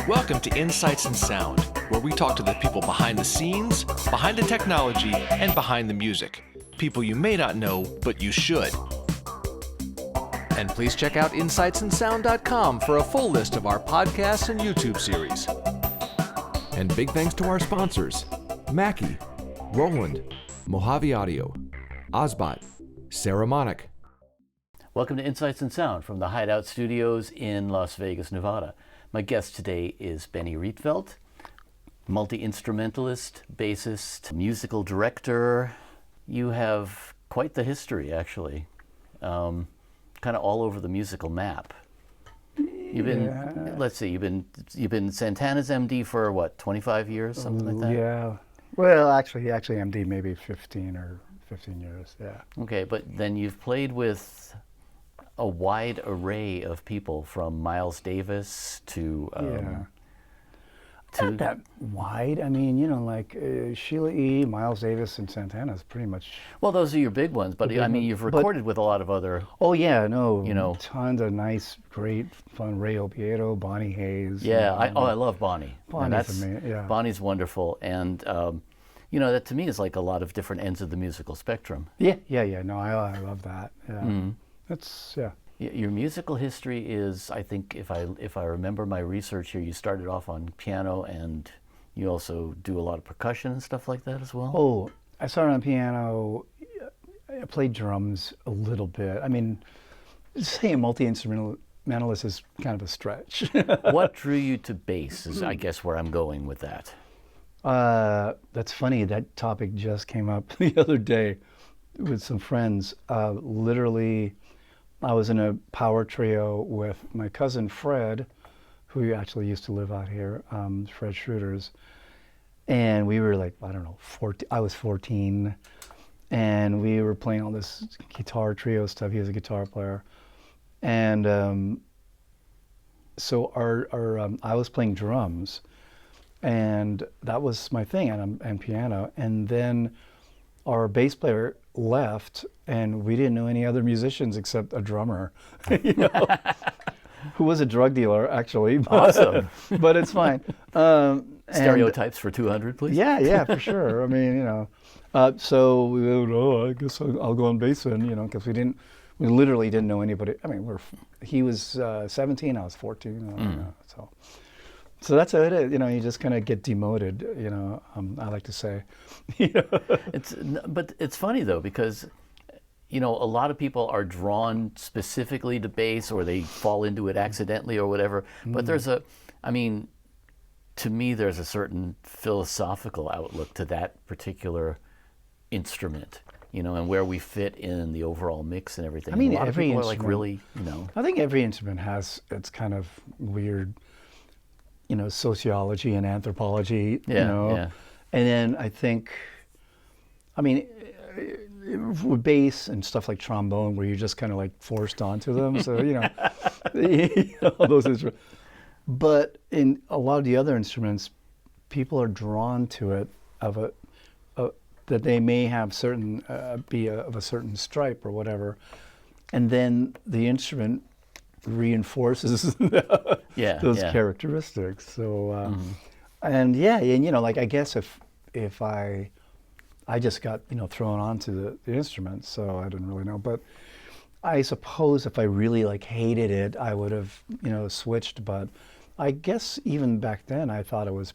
Welcome to Insights in Sound, where we talk to the people behind the scenes, behind the technology, and behind the music. People you may not know, but you should. And please check out insightsinsound.com for a full list of our podcasts and YouTube series. And big thanks to our sponsors, Mackie, Roland, Mojave Audio, Ozbot, Ceramonic. Welcome to Insights in Sound from the Hideout Studios in Las Vegas, Nevada. My guest today is Benny Rietveld, multi-instrumentalist, bassist, musical director. You have quite the history, actually, kind of all over the musical map. You've been, let's see, you've been Santana's MD for what, 25 years, something like that? Yeah. Well, actually MD maybe 15 years, yeah. Okay, but then you've played with a wide array of people, from Miles Davis to not that wide. I mean, like Shiela E, Miles Davis, and Santana is pretty much. Well, those are your big ones, but I mean, you've recorded with a lot of other. Oh yeah, no, tons of nice, great, fun. Ray Obiedo, Bonnie Hayes. Yeah, I love Bonnie. Bonnie's amazing. Yeah. Bonnie's wonderful, and that to me is like a lot of different ends of the musical spectrum. Yeah. No, I love that. Yeah. Mm. That's yeah. Your musical history is, I think, if I remember my research here, you started off on piano, and you also do a lot of percussion and stuff like that as well? Oh, I started on piano. I played drums a little bit. I mean, saying a multi-instrumentalist is kind of a stretch. What drew you to bass is, I guess, where I'm going with that. That's funny. That topic just came up the other day with some friends. Literally, I was in a power trio with my cousin Fred, who actually used to live out here, Fred Schroeder's. And we were like, I don't know, 14, I was 14. And we were playing all this guitar trio stuff. He was a guitar player. And so I was playing drums. And that was my thing, and piano. And then our bass player left, and we didn't know any other musicians except a drummer, who was a drug dealer, actually. Awesome. But it's fine. Stereotypes for 200, please. Yeah, for sure. I mean, so we went, I guess I'll go on bass then, because we literally didn't know anybody. I mean, he was 17, I was 14, So that's how it is, you just kind of get demoted, I like to say. But it's funny though, because, a lot of people are drawn specifically to bass, or they fall into it accidentally or whatever. But to me, there's a certain philosophical outlook to that particular instrument, and where we fit in the overall mix and everything. I mean, a lot every of people instrument, are like really, I think every instrument has its kind of weird, sociology and anthropology, Yeah. And then I think, with bass and stuff like trombone, where you're just kind of like forced onto them, so, all those instruments. But in a lot of the other instruments, people are drawn to it that they may have certain, be of a certain stripe or whatever. And then the instrument reinforces those characteristics. So, I guess if I just got thrown onto the instrument, so I didn't really know. But I suppose if I really hated it, I would have switched. But I guess even back then, I thought it was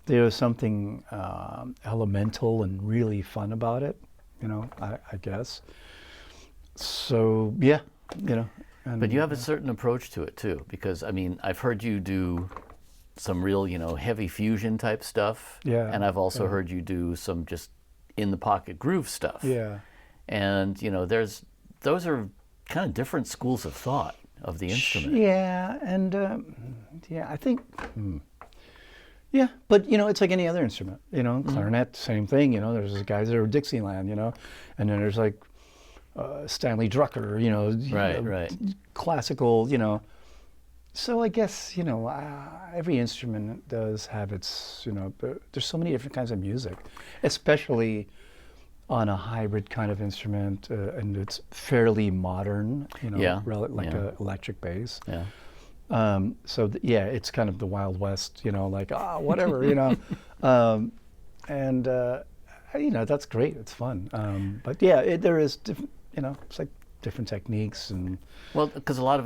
there was something elemental and really fun about it. I guess. So yeah, But you have a certain approach to it too, because I've heard you do some real, heavy fusion type stuff. Yeah. And I've also heard you do some just in the pocket groove stuff. Yeah. And those are kind of different schools of thought of the instrument. Yeah, and I think. Yeah, but it's like any other instrument. Clarinet, same thing. There's guys that are Dixieland. And then there's like Stanley Drucker, Right. Classical, So I guess, every instrument does have its, there's so many different kinds of music, especially on a hybrid kind of instrument, and it's fairly modern, like an electric bass. Yeah. Yeah, it's kind of the Wild West, like whatever, and that's great. It's fun. But yeah, there is different, it's like different techniques and. Well, because a lot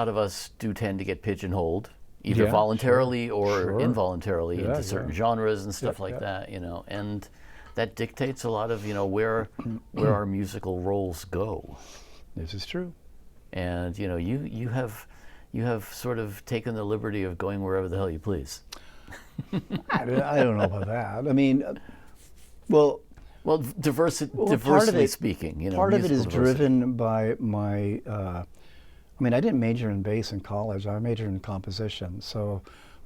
of us do tend to get pigeonholed, either Yeah, voluntarily sure, or sure. involuntarily Yeah, into certain yeah. genres and stuff Yeah, like yeah. that, and that dictates a lot of where our musical roles go. This is true. And you have sort of taken the liberty of going wherever the hell you please. I don't know about that. I mean, well, Well, part of diversely it- speaking, part of it is musical diversity. driven by my. I mean, I didn't major in bass in college. I majored in composition, so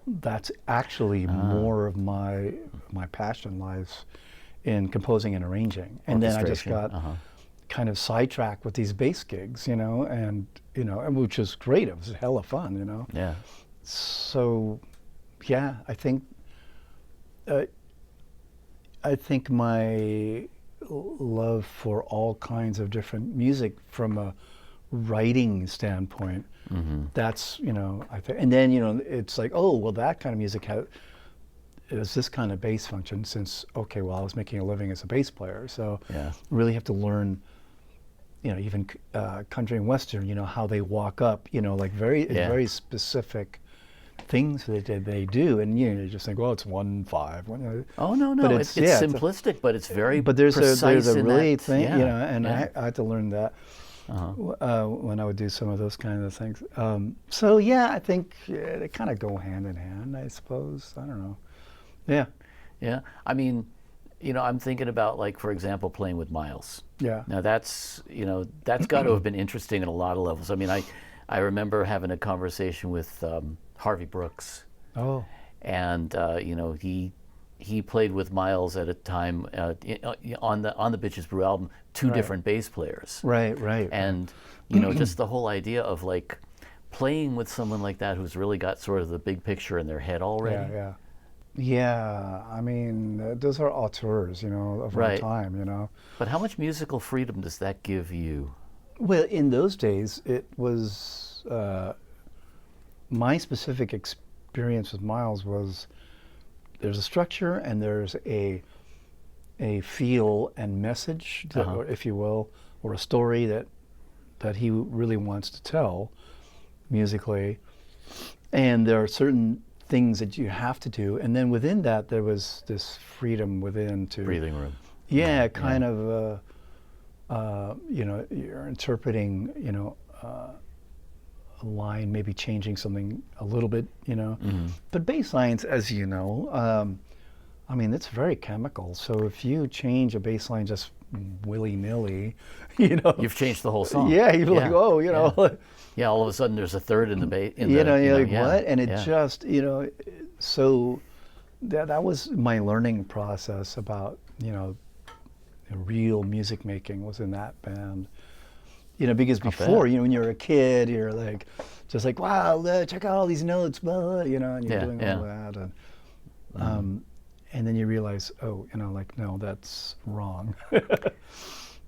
that's actually more of my passion lies in composing and arranging. And then I just Orchestration, got kind of sidetracked with these bass gigs, and which was great. It was hella fun, Yeah. So, yeah, I think my love for all kinds of different music from a writing standpoint, that's, I think, and then, it's like, oh, well, that kind of music has this kind of bass function since, okay, well, I was making a living as a bass player, so Yeah. really have to learn, even country and western, how they walk up, like very specific things that they do, and you just think, well, it's 1/5. Oh no, But it's yeah, simplistic, but it's very but there's precise a in really that, thing, yeah, and yeah. I had to learn that when I would do some of those kinds of things. So yeah, I think they kind of go hand in hand, I suppose. I don't know. Yeah, Yeah, I mean, I'm thinking about, like, for example, playing with Miles. yeah. Now that's got to have been interesting at a lot of levels. I mean, I remember having a conversation with Harvey Brooks, Oh, and he played with Miles at a time on the Bitches Brew album, two Right. different bass players, right. and just the whole idea of, like, playing with someone like that who's really got sort of the big picture in their head already. Yeah, I mean, those are auteurs, of our Right. time, But how much musical freedom does that give you? Well, in those days, it was my specific experience with Miles was there's a structure and there's a feel and message, or if you will, or a story that he really wants to tell musically, and there are certain things that you have to do, and then within that there was this freedom within to Breathing room. yeah, kind of you're interpreting a line, maybe changing something a little bit, but bass lines, as you know, I mean, it's very chemical, so if you change a bass line just willy-nilly, You've changed the whole song. yeah, you're like, oh, Yeah, all of a sudden there's a third in the bass. you're like, what? And it just, so that was my learning process about, real music making was in that band. Because before, when you're a kid, you're like, just like, wow, check out all these notes, blah, and you're doing all that. And then you realize, oh, like, no, that's wrong.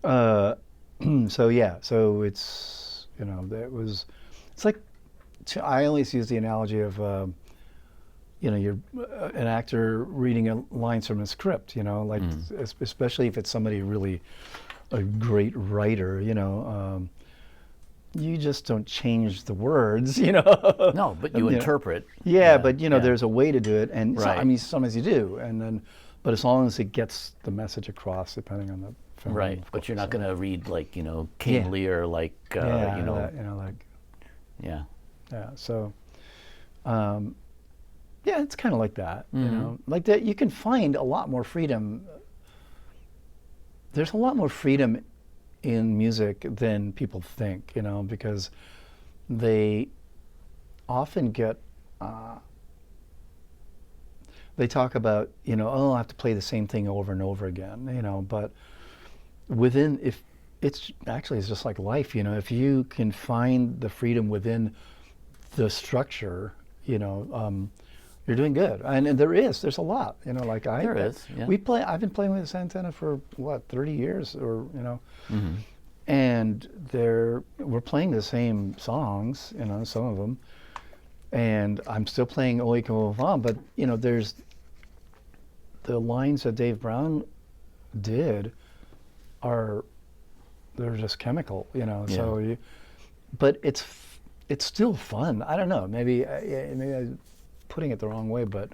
So yeah, so it's, it's like, I always use the analogy of, you're an actor reading lines from a script, like, especially if it's somebody really a great writer, you just don't change the words, No, but you interpret. Yeah, but there's a way to do it, and Right. I mean, sometimes you do, and then, but as long as it gets the message across, depending on the film, Right, of but you're not course. going to read, like, King Yeah. Lear, like, Yeah, like, yeah. yeah. So, yeah, it's kind of like that, like that. You can find a lot more freedom. There's a lot more freedom in music than people think, because they often get. They talk about, oh, I have to play the same thing over and over again, but if it's actually, it's just like life, if you can find the freedom within the structure, you're doing good. And there's a lot, like There is, yeah. I've been playing with Santana for what, 30 years or, and we're playing the same songs, some of them, And I'm still playing Oi Como Va, but you know, there's the lines that Dave Brown did they're just chemical, you know. Yeah. So, but it's still fun. I don't know. Maybe I'm putting it the wrong way, but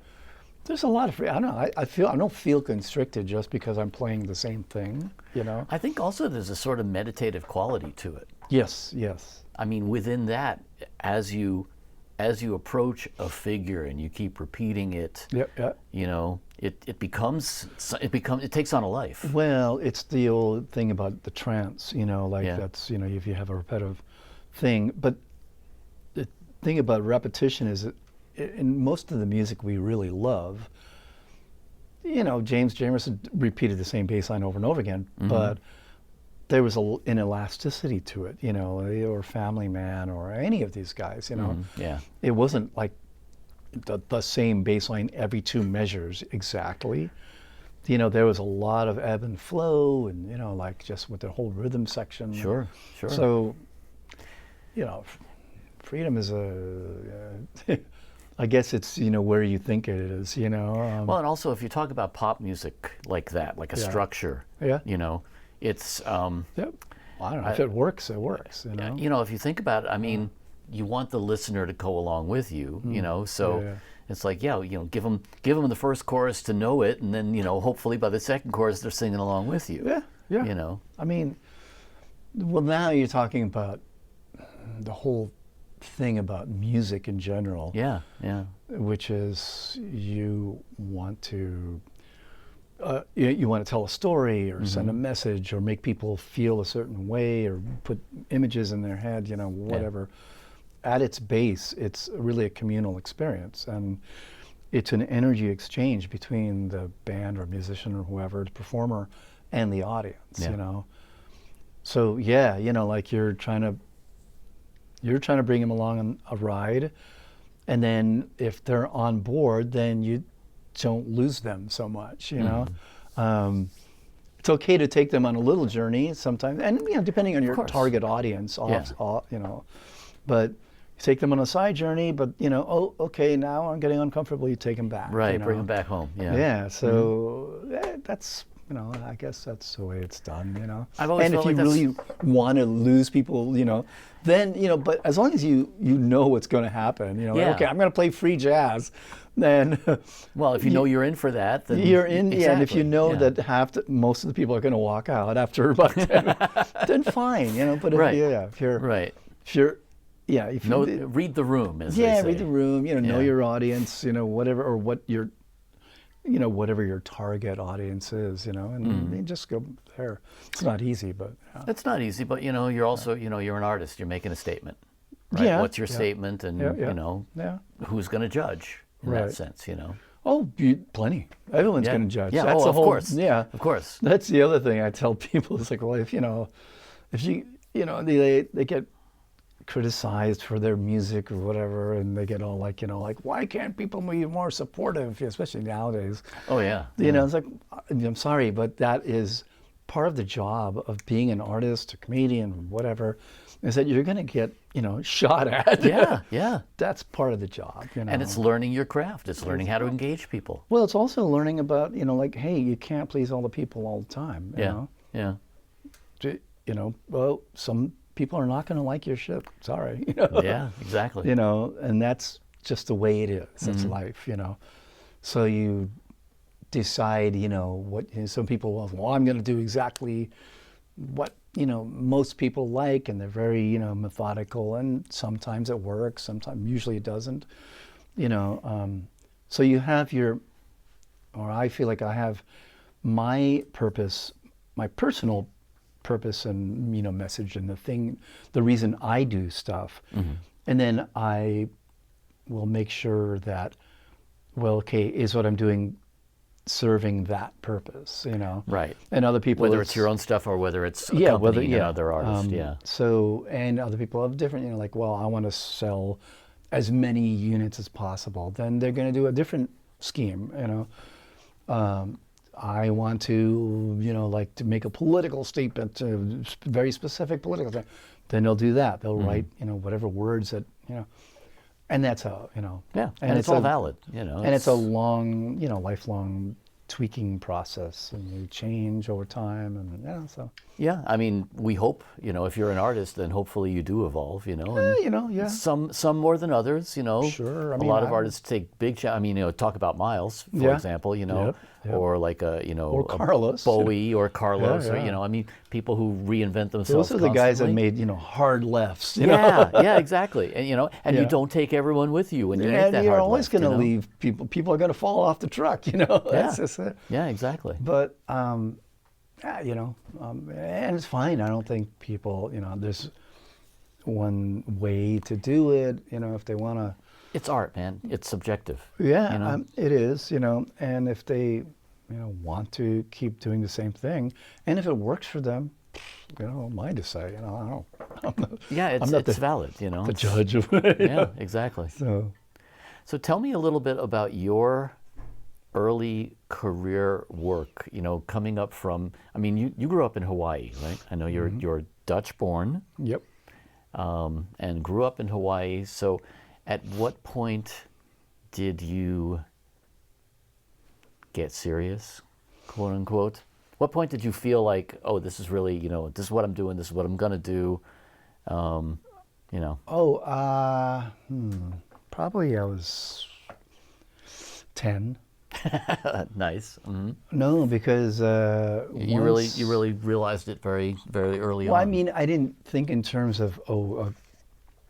there's a lot of free. I don't know. I don't feel constricted just because I'm playing the same thing, you know. I think also there's a sort of meditative quality to it. Yes. I mean, within that, as you approach a figure and you keep repeating it, Yep. you know, it takes on a life. Well, it's the old thing about the trance, you know, like Yeah. that's, you know, if you have a repetitive thing. But the thing about repetition is that in most of the music we really love, you know, James Jamerson repeated the same bass line over and over again, but there was an elasticity to it, you know, or Family Man or any of these guys, you know. Yeah. It wasn't like the same bass line every 2 measures exactly. You know, there was a lot of ebb and flow and, you know, like just with the whole rhythm section. Sure. So, you know, freedom is I guess it's, you know, where you think it is, you know. Well, and also if you talk about pop music like that, like a structure, you know, it's Yep. Well, I don't know. If it works, it works, you know. you know, if you think about it, I mean, you want the listener to go along with you, you know, so Yeah. it's like, yeah, you know, give them the first chorus to know it, and then, you know, hopefully by the second chorus they're singing along with you. Yeah. You know. I mean, well, now you're talking about the whole thing about music in general. Yeah. Which is you want to you want to tell a story or send a message or make people feel a certain way or put images in their head, you know, whatever. At its base, it's really a communal experience, and it's an energy exchange between the band or musician or whoever, the performer, and the audience, you know. So yeah, you know, like you're trying to bring them along on a ride, and then if they're on board, then you don't lose them so much, you know. It's okay to take them on a little journey sometimes, and you know, depending on your target audience, you know. But you take them on a side journey, but you know, oh, okay, now I'm getting uncomfortable. You take them back, Right, you know? bring them back home. Yeah. Yeah. So that's, you know, I guess that's the way it's done, you know. I've always and if felt you like really want to lose people, you know, then, you know, but as long as you know what's going to happen, you know, like, okay, I'm going to play free jazz, then Well, if you know you're in for that, then you're in. Yeah, and if you know Exactly, that most of the people are going to walk out after about 10, then fine, you know. But if, Right. if you're Right. if you're yeah, if No, you read the room, as they say. read the room, you know, know Yeah. your audience, you know, whatever, or what your, you know, whatever your target audience is, you know, and you just go there. It's not easy, but It's not easy, but you know, you're also, you know, you're an artist. You're making a statement, right? Yeah, What's your statement, and you know, who's going to judge in that sense, you know? Oh, plenty. Everyone's going to judge. Yeah, That's of whole, course. Yeah, Of course. That's the other thing I tell people. It's like, well, if you know, they get criticized for their music or whatever, and they get all like, you know, like, why can't people be more supportive, especially nowadays? Oh yeah. You know, it's like, I'm sorry, but that is part of the job of being an artist, a comedian, whatever, is that you're going to get, you know, shot at. Yeah. That's part of the job, you know. And it's learning your craft. It's learning how to engage people. Well, it's also learning about, you know, like, hey, you can't please all the people all the time. You know? Yeah. You know, well, some people are not going to like your shit. Sorry. You know? Yeah, exactly. You know, and that's just the way it is. It's life, you know. So you decide, you know, what, you know, some people will, well, I'm going to do exactly what, you know, most people like, and they're very, you know, methodical, and sometimes it works, usually it doesn't, you know. So you have I feel like I have my purpose, my personal purpose and, you know, message, and the reason I do stuff. And then I will make sure that, well, okay, is what I'm doing serving that purpose, you know? Right. And other people, Whether it's your own stuff or whether it's accompanying another artist, So, and other people have different, you know, like, well, I want to sell as many units as possible. Then they're going to do a different scheme, you know? I want to, you know, like to make a political statement, very specific political statement. Then they'll do that. They'll write, you know, whatever words that, you know. And that's how, you know. Yeah, and it's all valid, you know. And it's a long, you know, lifelong tweaking process, and you change over time, and yeah, so. Yeah, I mean, we hope, you know, if you're an artist, then hopefully you do evolve, you know. And You know, yeah. Some more than others, you know. Sure, I a mean, lot of artists take big I mean, you know, talk about Miles, for Yeah. example, you know, Yep. or like a, you know, Or Carlos. a Bowie or Carlos, Yeah, or, yeah. you know, I mean, people who reinvent themselves Those are the guys that constantly. made, you know, hard lefts. You know? Yeah, exactly. And, you know, and you Yeah. don't take everyone with you when you make And that you're hard always left, going to you know? leave people. People are going to fall off the truck, you know. That's Yeah. just it. Yeah, exactly. But, yeah, you know, and it's fine. I don't think people, you know, there's one way to do it, you know, if they want to. It's art, man. It's subjective. Yeah, you know? it is, you know, and if they, you know, want to keep doing the same thing, and if it works for them, you know, mine to say, you know, I don't. I'm not, Yeah, I'm not it's valid, you know. the It's- judge of it. Yeah, exactly. So, tell me a little bit about your early career work, you know, coming up from, I mean, you grew up in Hawaii, right? I know you're Dutch born, yep. and grew up in Hawaii. So at what point did you get serious, quote unquote? What point did you feel like, oh, this is really, you know, this is what I'm doing, this is what I'm gonna do, you know? Oh, probably I was 10. Nice. Hmm. No, because You really realized it very, very early on. Well, I mean, I didn't think in terms of a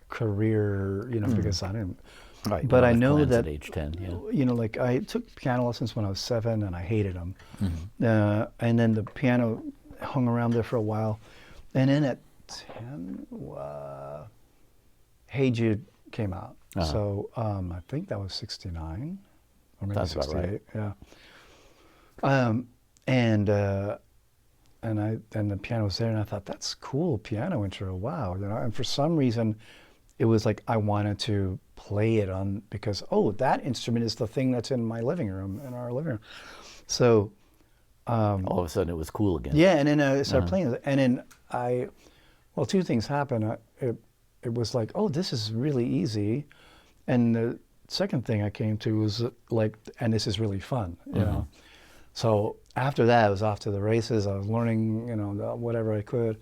career, you know, because I didn't. Right, But you I have know plans that at age 10, yeah. you know, like I took piano lessons when I was 7, and I hated them. And then the piano hung around there for a while, and then at 10, Hey Jude came out. So I think that was 69. Or maybe That's about 68, right. yeah. And the piano was there, and I thought, that's cool, piano intro, wow, you know. And for some reason, it was like I wanted to play it on, because oh, that instrument is the thing that's in my living room, in our living room. So All of a sudden it was cool again. yeah, and then I started playing it, and then well, two things happened. It was like, oh, this is really easy, and the second thing I came to was like, and this is really fun, you know. So after that, I was off to the races. I was learning, you know, whatever I could,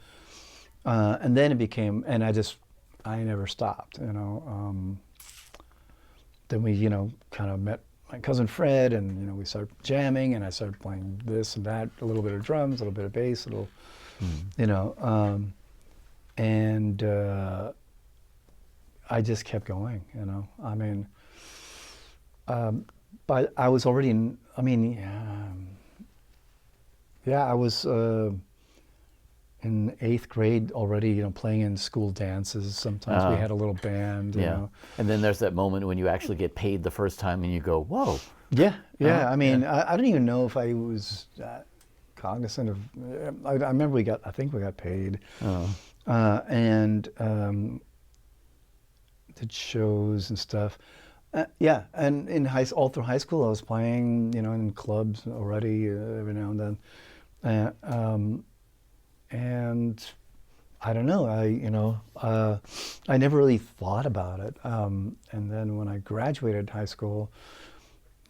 and then it became, and I never stopped, you know. Then we, you know, kind of met my cousin Fred, and you know, we started jamming, and I started playing this and that, a little bit of drums, a little bit of bass, a little, you know, and I just kept going, you know. I mean, but I was already in, I mean, yeah, I was in 8th grade already, you know, playing in school dances. Sometimes we had a little band, you Yeah. know. And then there's that moment when you actually get paid the first time and you go, whoa. Yeah. I mean, I don't even know if I was cognizant of, I remember I think we got paid. And did shows and stuff. Yeah, and all through high school, I was playing, you know, in clubs already every now and then, and I don't know, I never really thought about it, and then when I graduated high school,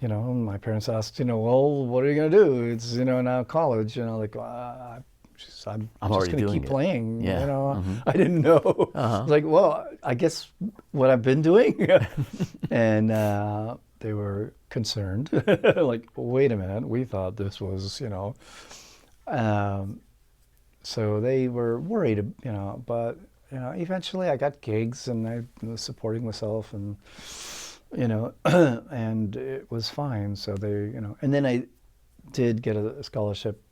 you know, my parents asked, you know, well, what are you gonna do? It's, you know, now college, you know, like I'm just already gonna doing keep it. playing, Yeah. you know. I didn't know. I was like, well, I guess what I've been doing. And they were concerned, like, wait a minute, we thought this was, you know. So they were worried, you know, but, you know, eventually I got gigs and I was supporting myself, and, you know, and it was fine. So they, you know, and then I did get a scholarship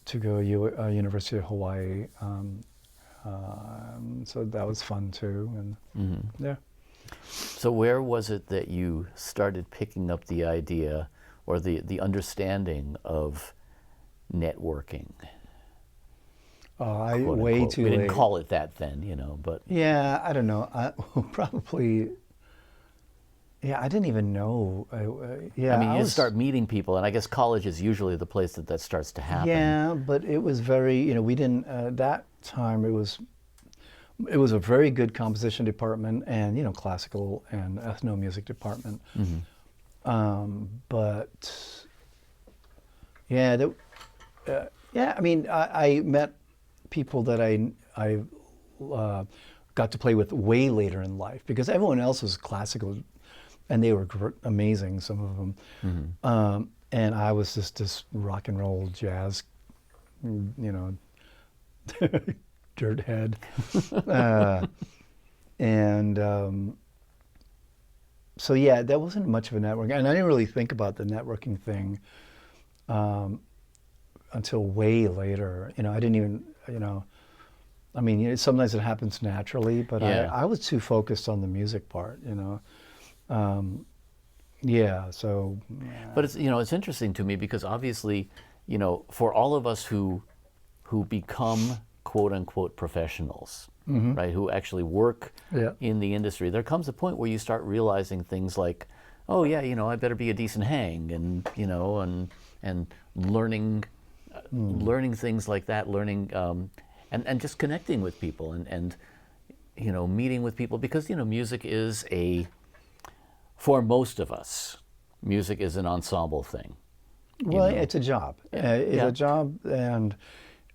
to go University of Hawaii, so that was fun too, and yeah. So where was it that you started picking up the idea or the understanding of networking? Quote, Way unquote. too We late. didn't call it that then, you know, but Yeah, I don't know. Probably. Yeah, I didn't even know. Yeah, I mean, you was, start meeting people, and I guess college is usually the place that starts to happen. Yeah, but it was very, you know, we didn't, that time it was, it was a very good composition department and, you know, classical and ethno music department. But yeah, I mean, I met people that I got to play with way later in life because everyone else was classical, and they were amazing, some of them. And I was just this rock and roll jazz, you know, dirt head. So yeah, that wasn't much of a networking, and I didn't really think about the networking thing until way later. You know, I didn't even, you know, I mean, you know, sometimes it happens naturally, but I was too focused on the music part, you know. Yeah, so. Yeah. But it's, you know, it's interesting to me because obviously, you know, for all of us who become quote unquote professionals, right, who actually work in the industry, there comes a point where you start realizing things like, oh yeah, you know, I better be a decent hang, and you know, and learning things like that, and just connecting with people and you know, meeting with people, because you know, music is for most of us, music is an ensemble thing. Well, it's a job. It's a job, and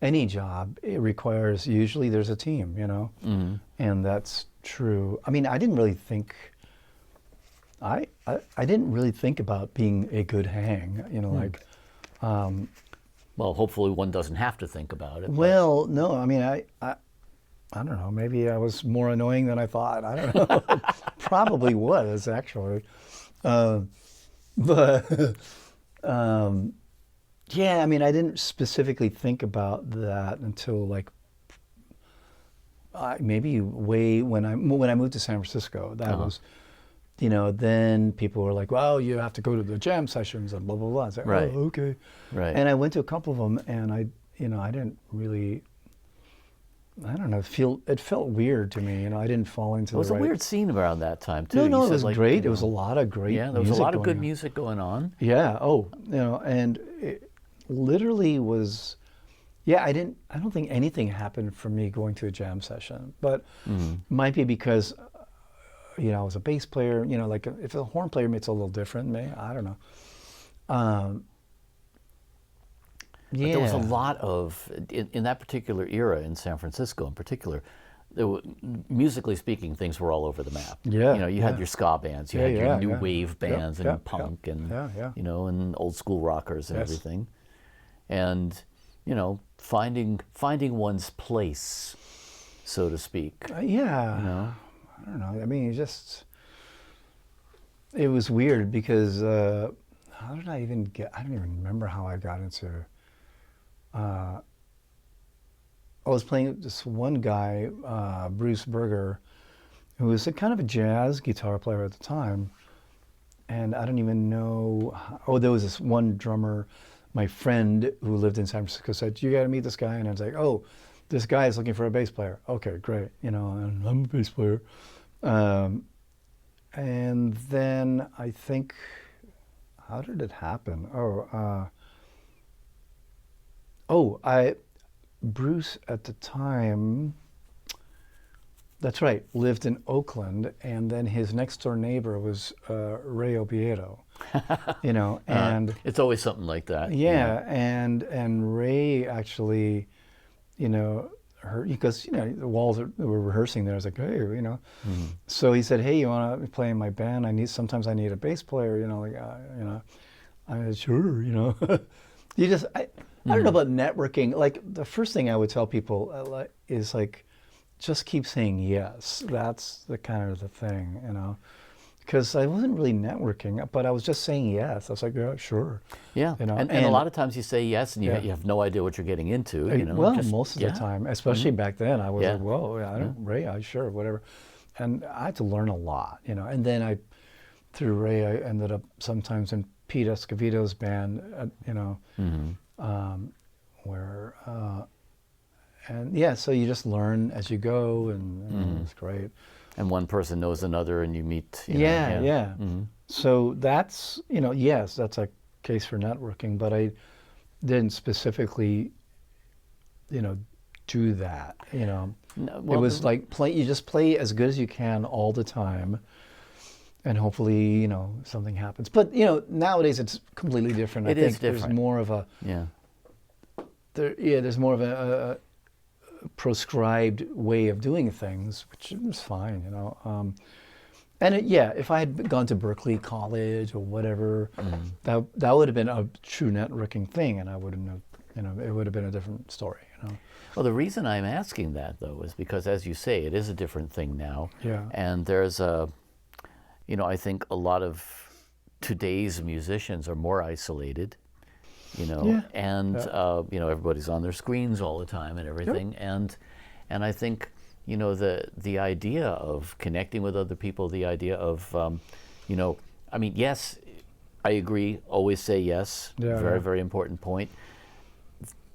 any job, it requires, usually there's a team, you know, and that's true. I mean, I didn't really think about being a good hang, you know, like. Well, hopefully one doesn't have to think about it. Well, no, I mean, I don't know, maybe I was more annoying than I thought. I don't know. Probably was, actually. Yeah, I mean, I didn't specifically think about that until like maybe when I moved to San Francisco. That was, you know, then people were like, well, you have to go to the jam sessions and blah, blah, blah. I was like, Right. oh, okay. Right. And I went to a couple of them, and I didn't really, I don't know, it felt weird to me. You know, I didn't fall into It was a weird scene around that time too. No, You it was said, like, great. you It was a know, lot of great yeah, there was a music lot of good going on. music going on. Yeah. Oh, you know, and it literally was. Yeah, I don't think anything happened from me going to a jam session, but might be because, you know, I was a bass player. You know, like if a horn player, it's a little different. Maybe I don't know. But there was a lot of, in that particular era in San Francisco in particular, musically speaking, things were all over the map. Yeah, you know, you had your ska bands, you had your new wave bands, and punk, and you know, and old school rockers and everything, and you know, finding one's place, so to speak. Yeah, you know? I don't know. I mean, it was weird because how did I even I don't even remember how I got into. I was playing with this one guy, Bruce Berger, who was a kind of a jazz guitar player at the time. And I don't even know, there was this one drummer, my friend who lived in San Francisco said, you got to meet this guy. And I was like, oh, this guy is looking for a bass player. Okay, great. You know, and I'm a bass player. And then I think, how did it happen? Bruce at the time, that's right, lived in Oakland, and then his next door neighbor was Ray Obiedo, you know, and it's always something like that. Yeah, and Ray actually, you know, because you know the walls were rehearsing there. I was like, hey, you know, so he said, hey, you want to play in my band? Sometimes I need a bass player, you know, like, you know, I said, sure, you know, I don't know about networking. Like the first thing I would tell people is like, just keep saying yes. That's the kind of the thing, you know, because I wasn't really networking, but I was just saying yes. I was like, yeah, sure. Yeah, you know, and a lot of times you say yes, and you have no idea what you're getting into. You know, well, most of the time, especially back then, I was like, whoa, I don't, Ray, sure, whatever, and I had to learn a lot, you know. And then through Ray, I ended up sometimes in Pete Escovedo's band, you know. So you just learn as you go, and it's great. And one person knows another, and you meet. So that's, you know, yes, that's a case for networking, but I didn't specifically, you know, do that, you know. No, It was like you just play as good as you can all the time, and hopefully, something happens. But nowadays it's completely different. It I is think there's different. more of a yeah. there's more of a proscribed way of doing things, which is fine, And if I had gone to Berkeley College or whatever, that would have been a true networking thing, and I wouldn't have, it would have been a different story, Well, the reason I'm asking that, though, is because, as you say, it is a different thing now. Yeah. And there's I think a lot of today's musicians are more isolated, Yeah. and, everybody's on their screens all the time and everything. Yep. And I think, the idea of connecting with other people, the idea of, yes, I agree, always say yes, very, very important point.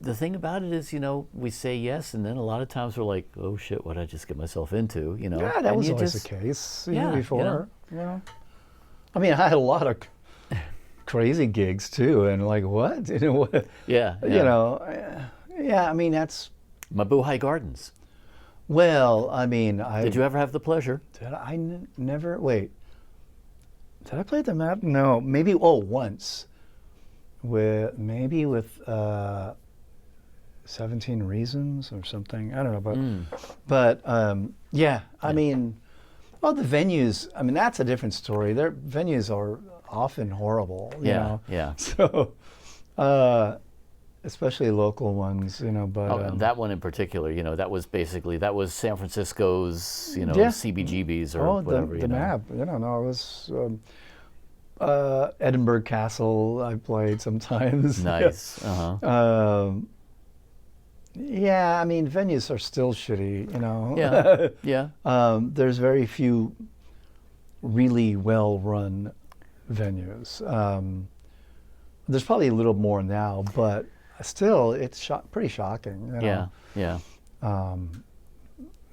The thing about it is, we say yes, and then a lot of times we're like, oh shit, what did I just get myself into, Yeah, that was always the case before. I mean, I had a lot of crazy gigs too, and like, what? Yeah. I mean, that's... Mabuhay Gardens. Well, I mean, Did you ever have the pleasure? Did I never... Wait. Did I play at the Map? No, maybe, once. With 17 Reasons or something. I don't know, but I mean, well, the venues, I mean, that's a different story. Their venues are often horrible, you know. Yeah. So, especially local ones, but... that one in particular, that was San Francisco's, CBGBs or whatever. The Map, no, it was... Edinburgh Castle I played sometimes. Nice. Yeah, I mean, venues are still shitty, Yeah. There's very few really well-run venues. There's probably a little more now, but still, it's pretty shocking. Yeah.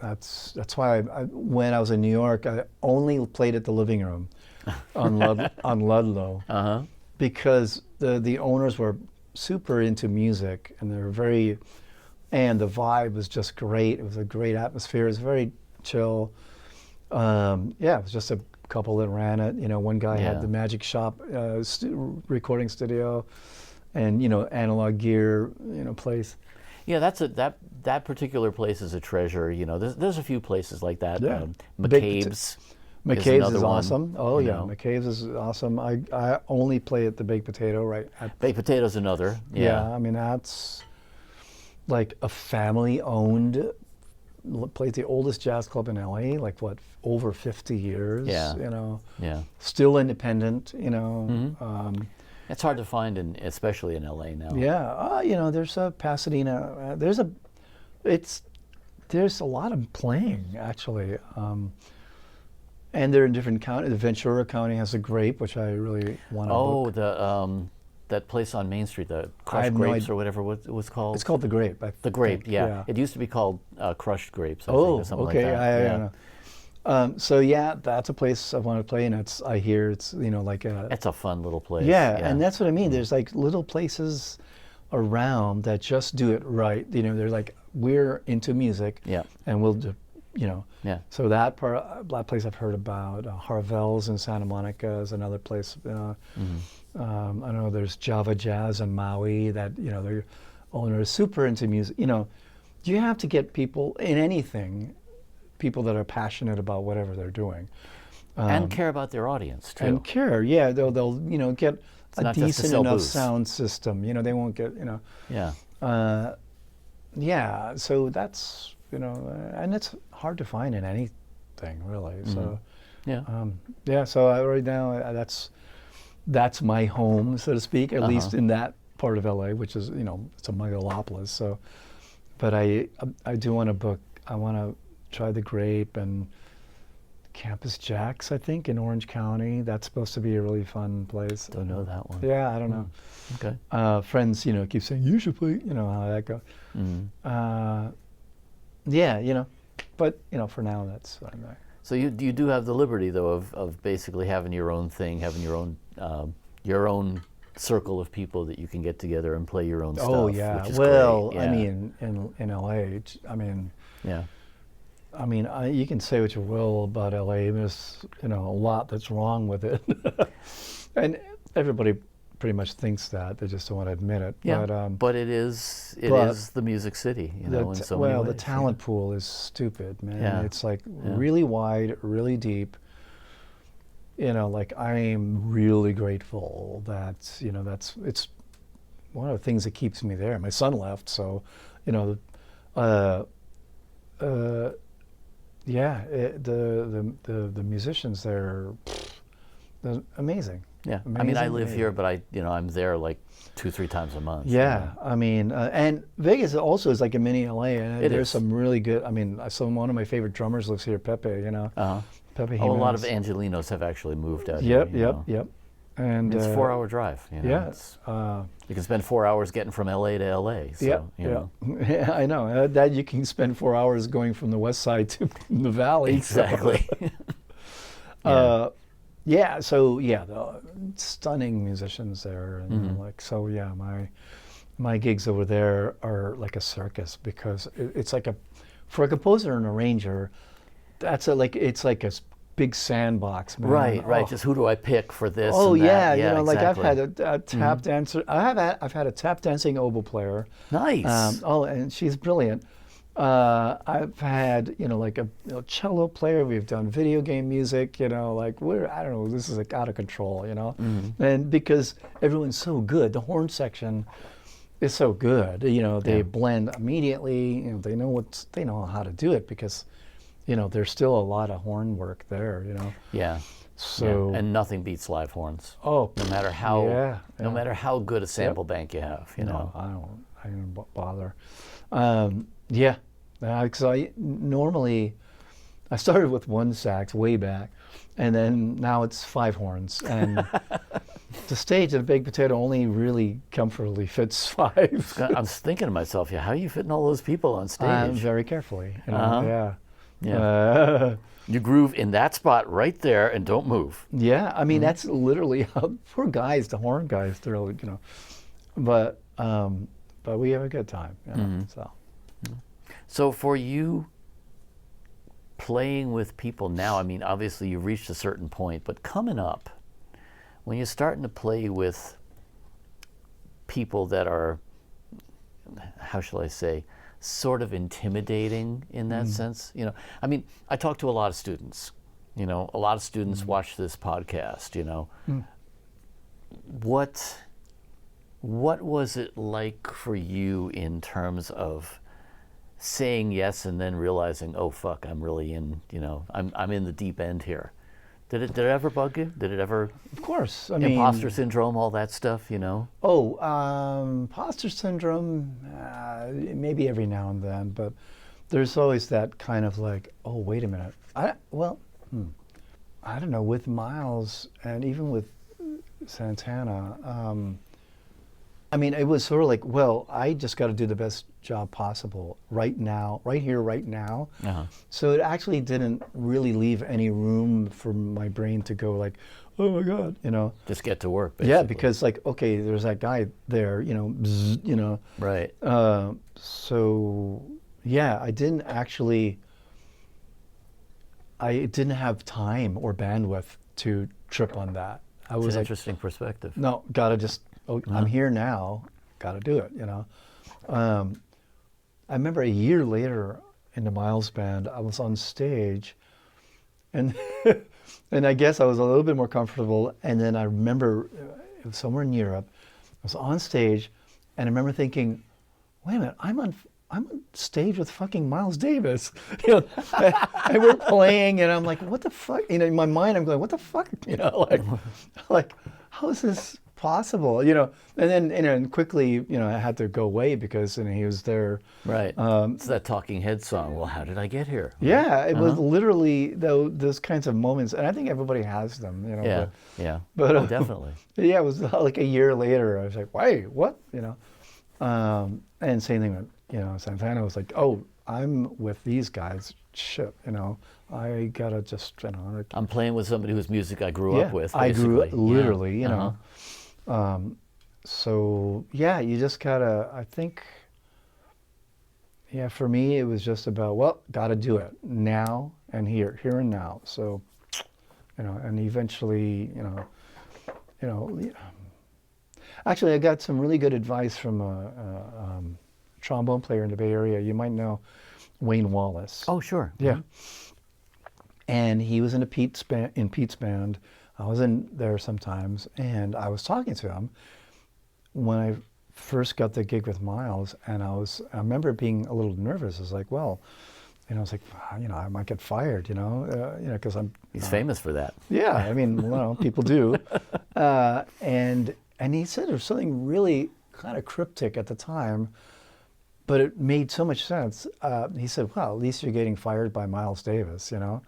That's why when I was in New York, I only played at the Living Room on Ludlow, because the owners were super into music, and they were and the vibe was just great. It was a great atmosphere. It was very chill. It was just a couple that ran it. One guy had the Magic Shop recording studio, and analog gear place. Yeah, that particular place is a treasure. There's a few places like that. Yeah. McCabe's. McCabe's is awesome. Oh yeah, McCabe's is awesome. I only play at the Baked Potato, right? Baked Potato's another. Yeah, I mean that's like a family-owned place, the oldest jazz club in LA, like what, over 50 years. Yeah. Still independent. It's hard to find, especially in LA now. Yeah, there's a Pasadena. There's a lot of playing actually. And they're in different counties. Ventura County has a Grape, which I really want to book. That place on Main Street, the Crushed Grapes or whatever it was called. It's called the Grape. The Grape, yeah. It used to be called Crushed Grapes, I think, or something okay. like that. I don't know. So that's a place I want to play, and I hear it's like a... It's a fun little place. Yeah, and that's what I mean. There's like little places around that just do it right. They're like, we're into music, and we'll do... So that place I've heard about. Harvell's in Santa Monica is another place. I don't know. There's Java Jazz in Maui. That their owner is super into music. You have to get people in anything, people that are passionate about whatever they're doing, and care about their audience too. And care, yeah. They'll get a decent enough booze. sound system. They won't get Yeah. So that's. And it's hard to find in anything really. So, So right now that's my home, so to speak, at least in that part of LA, which is it's a megalopolis. So, but I do want to book. I want to try the Grape and Campus Jacks, I think, in Orange County. That's supposed to be a really fun place. Don't know that one. Yeah, I don't know. Okay. Friends, keep saying you should play. How that goes. But for now that's what I'm doing. So you do have the liberty though of basically having your own thing, having your own circle of people that you can get together and play your own stuff. Oh yeah. Which is well, great. I mean in LA, I mean, you can say what you will about LA. There's, a lot that's wrong with it, and everybody pretty much thinks that. They just don't want to admit it. Yeah, but it is the music city, in so many ways. The talent pool is stupid, man. Yeah. It's like really wide, really deep. Like I'm really grateful that it's one of the things that keeps me there. My son left, so the musicians there, they're amazing. Yeah, amazing, I mean, I live amazing. here, but I'm there like 2-3 times a month. Yeah, I mean, and Vegas also is like a mini LA, and It there's is. some really good. I mean, one of my favorite drummers lives here, Pepe. Uh-huh. Pepe. Oh, a lot of Jimenez. Angelinos have actually moved out Yep, here. yep. And It's a 4-hour drive. Yeah. It's, you can spend 4 hours getting from LA to LA. So, yeah. Yeah, I know. That you can spend 4 hours going from the west side to the valley. Exactly. So. The stunning musicians there, and my gigs over there are like a circus because it's like for a composer and arranger, it's like a big sandbox, man. Right. Oh. Just who do I pick for this? Oh and yeah, that? like exactly. I've had a tap dancer. I've had a tap dancing oboe player. Nice. And she's brilliant. I've had like a cello player. We've done video game music. I don't know. This is like out of control. And because everyone's so good, the horn section is so good. They blend immediately. They know how to do it because there's still a lot of horn work there. Yeah. So and nothing beats live horns. Oh, no matter how good a sample bank you have. No, I don't bother. Because I started with one sax way back, and then now it's 5 horns, and the stage at Baked Potato only really comfortably fits 5. I was thinking to myself, how are you fitting all those people on stage? Very carefully. Yeah. You groove in that spot right there and don't move. Yeah, I mean that's literally how poor guys, the horn guys, they're but we have a good time. So. So for you playing with people now, I mean, obviously you've reached a certain point, but coming up, when you're starting to play with people that are, how shall I say, sort of intimidating in that sense, I mean, I talk to a lot of students, a lot of students watch this podcast, What was it like for you in terms of saying yes and then realizing, oh fuck, I'm really in, I'm in the deep end here? Did it ever bug you? Did it ever? Of course. I mean, imposter syndrome, all that stuff, imposter syndrome, maybe every now and then, but there's always that kind of like, oh, wait a minute. I don't know, with Miles and even with Santana, I mean, it was sort of like, well, I just got to do the best job possible right now, right here, right now. Uh-huh. So it actually didn't really leave any room for my brain to go like, oh my God, Just get to work, basically. Yeah, because like, okay, there's that guy there, bzz, Right. So yeah, I didn't have time or bandwidth to trip on that. I was It's an like, interesting perspective. no, gotta just, I'm here now, gotta do it, I remember a year later in the Miles band, I was on stage and and I guess I was a little bit more comfortable, and then I remember it was somewhere in Europe, I was on stage and I remember thinking, wait a minute, I'm on stage with fucking Miles Davis, and we're playing, and I'm like, what the fuck? In my mind, I'm going, what the fuck? Like, how is this possible? And then, and quickly, I had to go away because he was there. Right. It's that Talking Head song. Well, how did I get here? Yeah, it was literally those kinds of moments, and I think everybody has them. But definitely. Yeah, it was like a year later. I was like, wait, what? And same thing with. Santana was like, oh, I'm with these guys. Shit, I gotta just, I'm playing with somebody whose music I grew up with. I grew up basically. literally, Uh-huh. So yeah, you just gotta. I think Yeah, for me, it was just about, well, got to do it now and here and now. So, and eventually, actually, I got some really good advice from a trombone player in the Bay Area. You might know Wayne Wallace. Oh, sure. Yeah. Mhm. And he was in Pete's band. I was in there sometimes, and I was talking to him when I first got the gig with Miles, and I remember being a little nervous. I was like, well, I was like, I might get fired, because I'm. He's famous for that. Yeah, I mean, people do. And he said there was something really kind of cryptic at the time, but it made so much sense. He said, well, at least you're getting fired by Miles Davis, And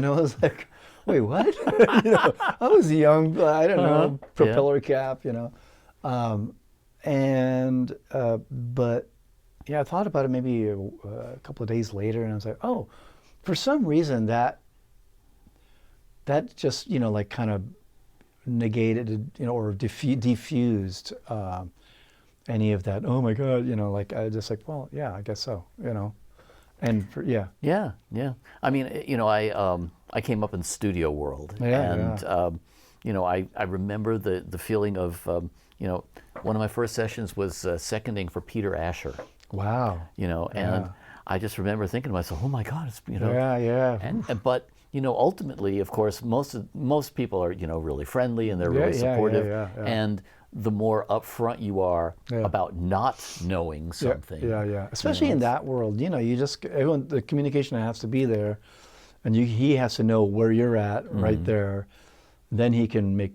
I was like, wait, what? I was young, I don't know, propeller cap, but yeah, I thought about it maybe a couple of days later, and I was like, oh, for some reason that just, like kind of negated, or diffused any of that, oh my God, like I just like, well, yeah, I guess so, and yeah. Yeah. I mean, I came up in studio world, and I remember the feeling of, one of my first sessions was seconding for Peter Asher. Wow. And I just remember thinking to myself, oh my God, it's, Yeah. But ultimately, of course, most people are, really friendly and they're really supportive. Yeah. And the more upfront you are about not knowing something. Yeah. Especially in that world, you just, the communication has to be there, and he has to know where you're at right there. Then he can make,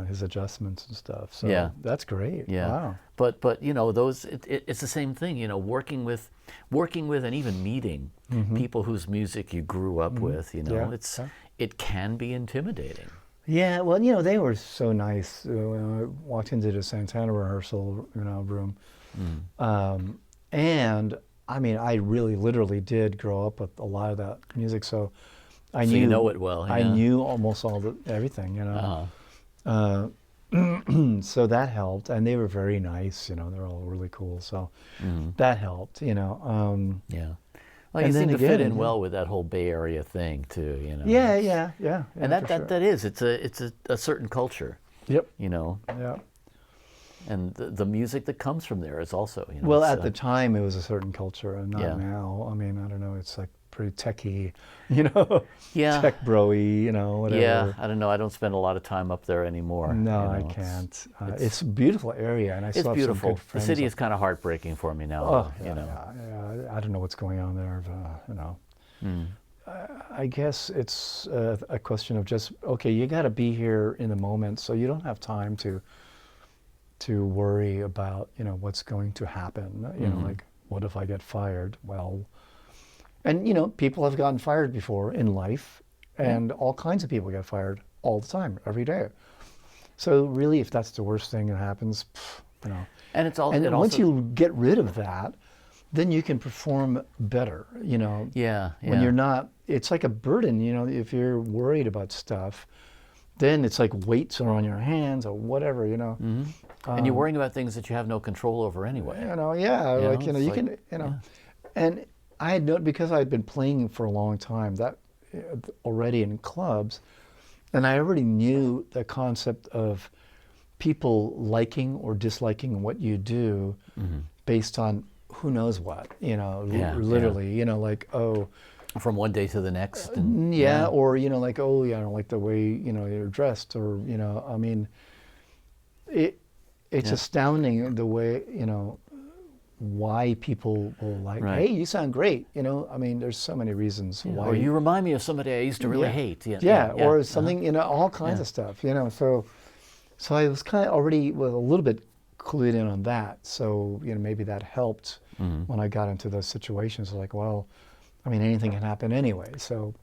his adjustments and stuff. So that's great. Yeah. Wow. But those, it's the same thing, working with and even meeting people whose music you grew up with, it can be intimidating. Yeah, well, they were so nice. When I walked into the Santana rehearsal, room, and I mean, I really, literally did grow up with a lot of that music, so I knew. You know it well. Yeah. I knew almost everything, So that helped, and they were very nice. They're all really cool, so that helped. Yeah. Well, you seem to fit in well with that whole Bay Area thing too, Yeah. And that is, it's a certain culture. Yep. Yeah. And the music that comes from there is also, Well, at the time, it was a certain culture, and not now. I mean, I don't know. It's like pretty techy, tech bro-y, whatever. Yeah, I don't know. I don't spend a lot of time up there anymore. No, I can't. It's a beautiful area, and I still have beautiful. some good friends. The city is kind of heartbreaking for me now. Oh, yeah. I don't know what's going on there, I guess it's a question of just, okay, you got to be here in the moment, so you don't have time to worry about, what's going to happen. Like, what if I get fired? Well, and people have gotten fired before in life, and all kinds of people get fired all the time, every day. So really, if that's the worst thing that happens, And it's all. And once you get rid of that, then you can perform better. When you're not, it's like a burden. If you're worried about stuff, then it's like weights are on your hands or whatever. And you're worrying about things that you have no control over anyway. You can. And I had known, because I had been playing for a long time, that already in clubs, and I already knew the concept of people liking or disliking what you do based on who knows what, literally, like, oh. From one day to the next. Or, like, oh, yeah, I don't like the way, you're dressed, or, I mean, it's astounding the way, why people will like, hey, you sound great, I mean, there's so many reasons why. Or you remind me of somebody I used to really hate. Or something, all kinds of stuff, so I was kind of already a little bit clued in on that, so, maybe that helped when I got into those situations, like, well, I mean, anything can happen anyway, so,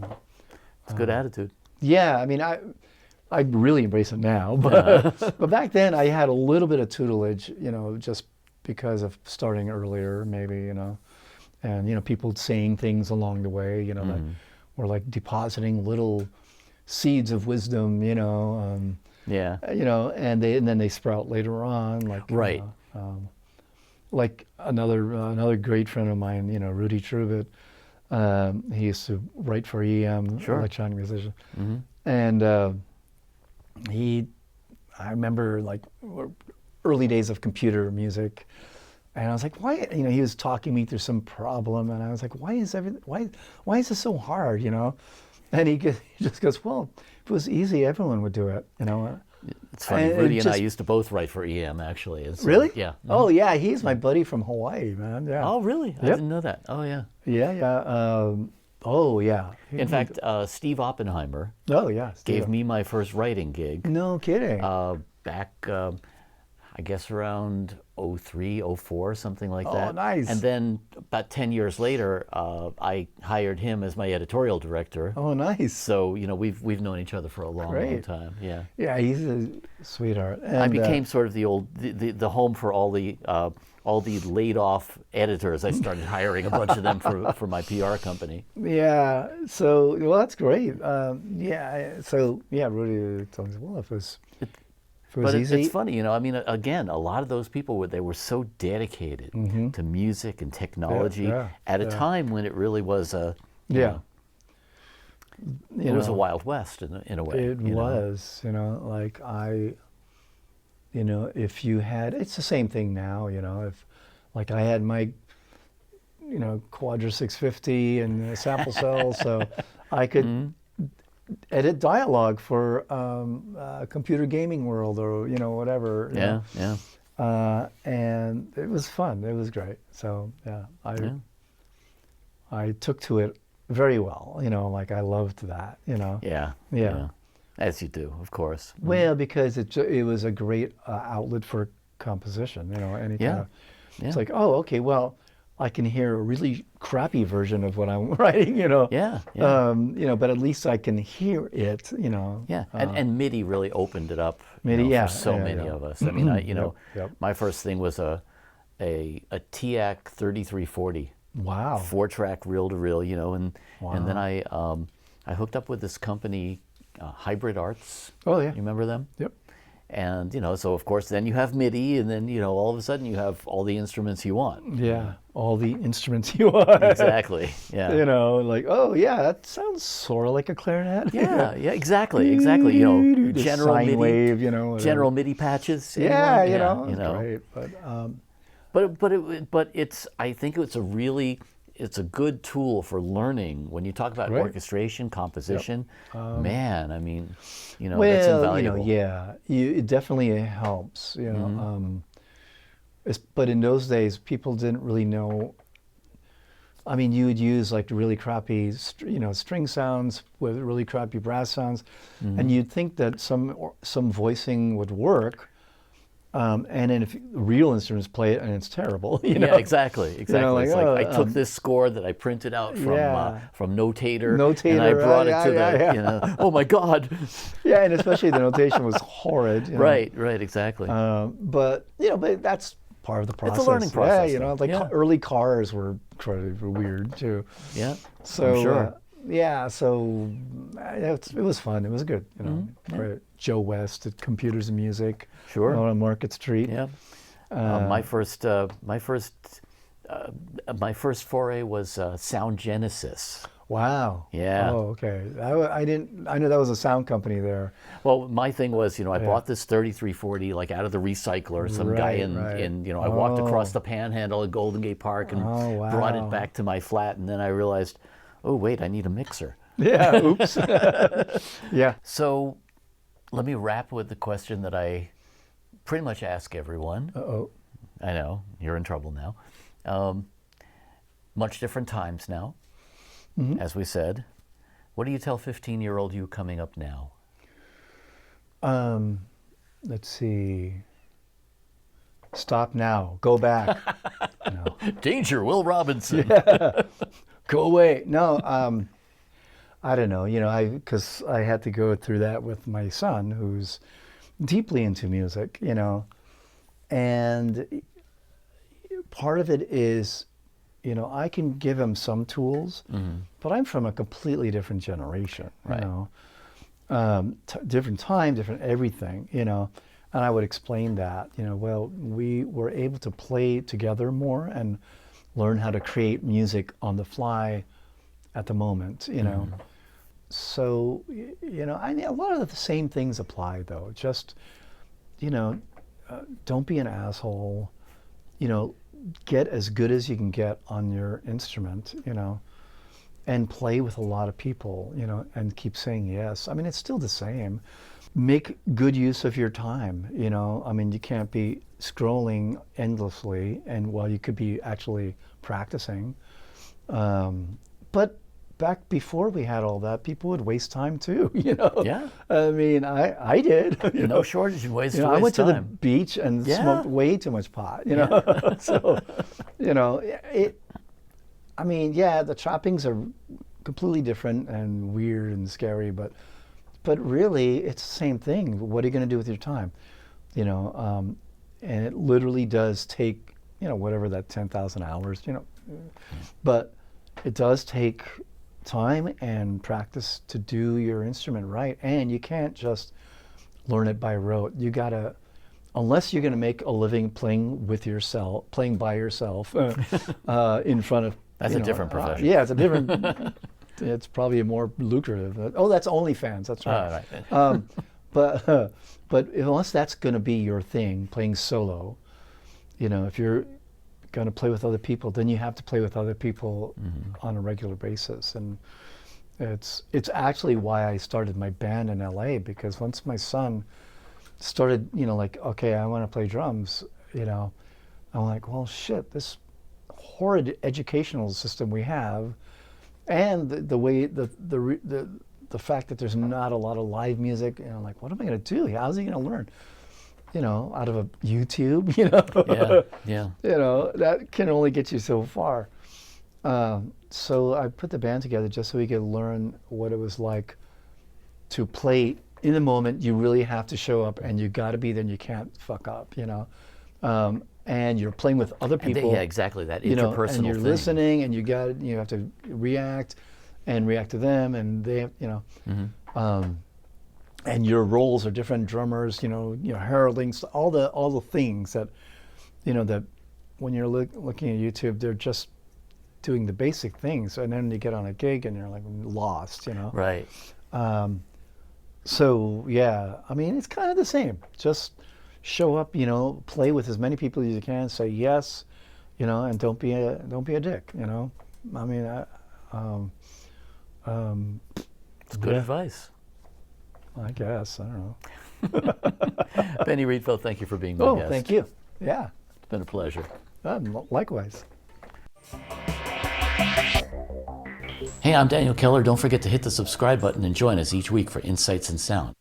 It's a good attitude. Yeah, I mean, I really embrace it now, but back then I had a little bit of tutelage, just because of starting earlier, maybe, and people saying things along the way, that were like depositing little seeds of wisdom, and then they sprout later on, like right. like another great friend of mine, you know, Rudy Trubit. He used to write for EM, Sure. electronic musician, Mm-hmm. and I remember like early days of computer music, and I was like, why? You know, he was talking me through some problem, and I was like, why is this so hard? You know, and he just goes, well, if it was easy, everyone would do it. You know. It's funny. And Rudy and I just- used to both write for EM, actually. And so, Really? Yeah. Oh yeah, he's my buddy from Hawaii, man. Yeah. Oh, really? I Yep. didn't know that. Oh, yeah. Yeah, yeah. Oh yeah. In fact, Steve Oppenheimer Oh yeah. gave Steve. me my first writing gig No kidding. back, I guess, around 03, 04, something like Oh, that. nice. And then about 10 years later, I hired him as my editorial director. Oh, nice. So, you know, we've known each other for a long, long Great. time. Yeah. Yeah, he's a sweetheart. And, I became sort of the home for all the laid off editors. I started hiring a bunch of them for my PR company. yeah. So well, that's great. Yeah. So yeah, Rudy told me, well, if it was But easy, it's funny, you know. I mean, again, a lot of those people they were so dedicated to music and technology yeah, at a yeah. time when it really was you yeah. know, You it was a know, Wild West in a way. It you know. was, you know, like you know, if you had, it's the same thing now, you know, if like I had my, you know, Quadra 650 and a sample cell, so I could edit dialogue for computer gaming world or, you know, whatever. you Yeah, know. yeah. And it was fun. It was great. So yeah, I took to it very well. You know, like I loved that. You know. Yeah. Yeah. As you do, of course. Well, because it was a great outlet for composition. You know, any kind Yeah. of. Yeah. It's like, oh, okay, well, I can hear a really crappy version of what I'm writing. You know. Yeah, yeah. You know, but at least I can hear it. You know. Yeah, and MIDI really opened it up. MIDI, you know, yeah, for so yeah, many yeah. of us. I mean, you know, Yep. my first thing was a TAC 3340. Wow. 4-track reel to reel, you know, and then Wow. I hooked up with this company, Hybrid Arts. Oh yeah. You remember them? Yep. And you know, so of course, then you have MIDI, and then you know, all of a sudden you have all the instruments you want. Yeah. All the instruments you want. Exactly. Yeah. You know, like, oh yeah, that sounds sort of like a clarinet. Yeah. Yeah. Exactly. Exactly. You know, The general sine MIDI. wave, you know. whatever. General MIDI patches. Yeah, anyone? you know, it's great. But it's I think it's a good tool for learning when you talk about Right. orchestration, composition. Man, I mean, you know, that's Well, invaluable. you know, yeah, it definitely helps. You know, Mm-hmm. but in those days, people didn't really know. I mean, you would use like really crappy, string sounds with really crappy brass sounds, Mm-hmm. and you'd think that some voicing would work. And then if real instruments play it and it's terrible, you know. Yeah, exactly. It's like, like I took this score that I printed out from Notator, and I Notator, brought right, it to yeah. you know, oh my God. Yeah, and especially the notation was horrid. You know. Right, exactly. But you know, but that's part of the process. learning process, Yeah, you know, though. like Yeah. early cars were incredibly weird too. Yeah, So I'm sure. yeah, so it was fun. It was good. You know, Mm-hmm. Great. Joe West at Computers and Music. Sure. On Market Street. Yeah. My first foray was Sound Genesis. Wow. Yeah. Oh, okay. I didn't. I knew that was a sound company there. Well, my thing was, you know, I bought this 3340 like out of the recycler. Some guy in you know, I walked across the Panhandle at Golden Gate Park and brought it back to my flat, and then I realized, oh wait, I need a mixer. Yeah. Oops. Yeah. So, let me wrap with the question that I pretty much ask everyone. Uh-oh. I know you're in trouble now. Much different times now, as we said. What do you tell 15-year-old you coming up now? Let's see. Stop now. Go back. No. Danger, Will Robinson. Go away. No. I don't know. You know, because I had to go through that with my son, who's deeply into music. You know, and part of it is, you know, I can give him some tools, but I'm from a completely different generation. Right. You know, different time, different everything. You know, And I would explain that, well, we were able to play together more and learn how to create music on the fly at the moment, So, I mean, a lot of the same things apply though. Just, don't be an asshole, get as good as you can get on your instrument, and play with a lot of people, and keep saying yes. I mean, it's still the same. Make good use of your time, I mean, you can't be scrolling endlessly and while you could be actually practicing. But back before we had all that, people would waste time too, Yeah. I mean, I did. No shortage of ways to waste I went time. to the beach and smoked way too much pot, So, I mean, the trappings are completely different and weird and scary, but really it's the same thing. What are you going to do with your time? And it literally does take, whatever that 10,000 hours, but it does take time and practice to do your instrument right. And you can't just learn it by rote. You gotta, unless you're gonna make a living playing by yourself in front of. That's a different profession. Yeah, it's a different. It's probably a more lucrative. That's OnlyFans. That's right. Oh, right. But unless that's going to be your thing, playing solo, if you're going to play with other people, then you have to play with other people on a regular basis. And it's actually why I started my band in LA, because once my son started, like, okay, I want to play drums, I'm like, well, shit, this horrid educational system we have, and the way the fact that there's not a lot of live music, like, what am I going to do? How's he going to learn? Out of a YouTube, Yeah. That can only get you so far. So I put the band together just so we could learn what it was like to play in the moment. You really have to show up, and you got to be there, and you can't fuck up, and you're playing with other people. Yeah, exactly, that interpersonal and you're thing. listening, and you have to react to them, and they, and your roles are different. Drummers, heralding, all the things that, that when you're looking at YouTube, they're just doing the basic things, and then you get on a gig and you're like lost, Right. So yeah, I mean, it's kind of the same. Just show up, play with as many people as you can, say yes, and don't be a dick, I mean, It's good advice. I guess, I don't know. Benny Rietveld, thank you for being my guest. Oh, thank you. Yeah. It's been a pleasure. Likewise. Hey, I'm Daniel Keller. Don't forget to hit the subscribe button and join us each week for Insights in Sound.